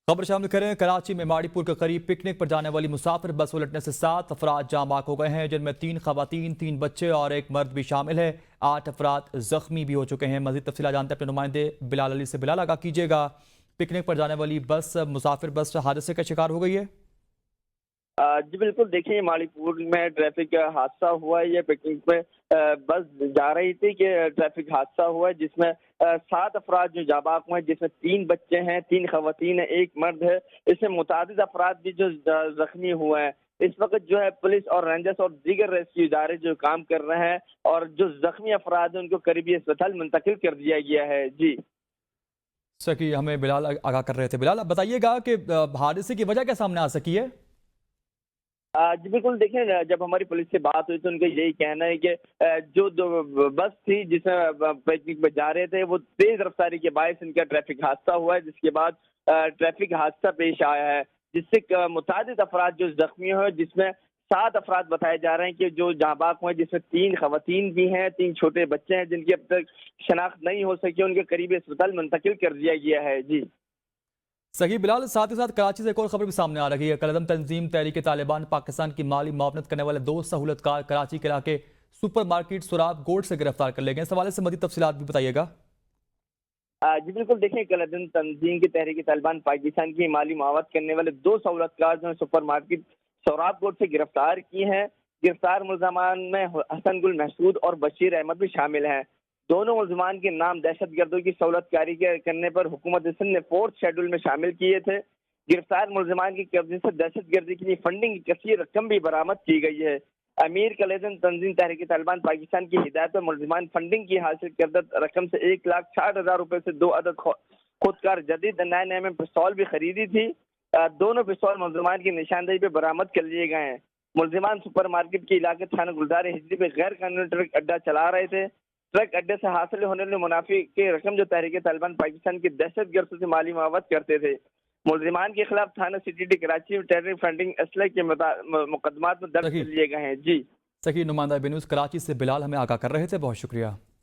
खबर शामिल करें। कराची में माड़ीपुर के करीब पिकनिक पर जाने वाली मुसाफिर बस उलटने से 7 अफराद जाँ बाक हो गए हैं, जिनमें 3 खवातीन, 3 बच्चे और एक मर्द भी शामिल है। 8 अफराद जख्मी भी हो चुके हैं। मजीद तफसीलात जानते हैं अपने नुमाइंदे बिलाल अली से। बिलाल, आगाह कीजिएगा, पिकनिक पर जाने वाली बस मुसाफिर बस हादसे का शिकार हो गई है? जी बिल्कुल, देखिए माड़ीपुर में ट्रैफिक हादसा हुआ है। ये पिकनिक में बस जा रही थी कि ट्रैफिक हादसा हुआ है, जिसमें 7 अफराद जो जाबाक हुए हैं, जिसमें 3 बच्चे हैं, 3 खवातीन हैं, 1 मर्द है। इसमें मुतादिद अफराद भी जो जख्मी हुए हैं। इस वक्त जो है पुलिस और रेंजर्स और दीगर रेस्क्यू इदारे जो काम कर रहे हैं, और जो जख्मी अफराद हैं उनको करीबी अस्पताल मुंतकिल कर दिया गया है। जी सकी हमें बिलाल आगाह कर रहे थे। बिलाल, आप बताइएगा कि हादसे की वजह क्या सामने आ सकी है? जी बिल्कुल, देखिए जब हमारी पुलिस से बात हुई तो उनका यही कहना है कि जो बस थी जिसमें पिकनिक में जा रहे थे, वो तेज रफ्तारी के बायस इनका ट्रैफिक हादसा हुआ है, जिसके बाद ट्रैफिक हादसा पेश आया है, जिससे मुतादिद अफराद जो जख्मी हुए, जिसमें 7 अफराद बताए जा रहे हैं कि जो जाँ बाक हुए, जिसमें 3 खवातीन भी हैं, 3 छोटे बच्चे हैं जिनकी अब तक शनाख्त नहीं हो सकी। उनके करीबी अस्पताल मुंतकिल कर दिया गया है। जी सही बिलाल, साथ ही साथ कराची से एक और खबर भी सामने आ रही है। कलअदम तंजीम तहरीक तालिबान पाकिस्तान की माली मुआवनत करने वाले 2 सहूलतकार कराची के इलाके सुपर मार्केट सुराब गोल्ड से गिरफ्तार कर ले गए। इस हवाले से मज़ीद तफसीलात भी बताइएगा। जी बिल्कुल, देखिए कलअदम तंजीम की तहरीक तालिबान पाकिस्तान की माली मुआवनत करने वाले 2 सहूलतकार जो सुपर मार्केट सौराब कोर्ट से गिरफ्तार किए हैं। गिरफ्तार मुल्जमान में हसन गुल महसूद और बशीर अहमद भी शामिल हैं। दोनों मुल्जमान के नाम दहशत गर्दों की सहूलतकारी करने पर हुकूमत सिंध ने 4th शेड्यूल में शामिल किए थे। गिरफ्तार मुल्जमान की कब्जे से दहशत गर्दी के लिए फंडिंग की कसीर रकम भी बरामद की गई है। अमीर कलेजन तंजीम तहरीक तालिबान पाकिस्तान की हिदायत पर मुल्जमान फंडिंग की हासिल करदा रकम से 1,60,000 रुपए से 2 अदद खुदकार जदीद 9mm पिस्तौल भी खरीदी थी। दोनों पिस्तौल मुल्जमान की निशानदेही पे बरामद कर लिए गए हैं। मुल्जमान सुपर मार्केट के इलाके थाना गुलजार हिजरी पे गैर कानूनी ट्रक अड्डा चला रहे थे। ट्रक अड्डे से हासिल होने वाले मुनाफे की रकम जो तहरीक तालिबान पाकिस्तान की दहशत गर्दों से माली मुआवनत करते थे। मुल्जिमान के खिलाफ थाना CTD कराची में टेररिंग फंडिंग असले के मुकदमात में दर्ज कर लिए गए हैं। जी सही नुमाइंदा बेन्यूज़ कराची से बिलाल हमें आगाह कर रहे थे। बहुत शुक्रिया।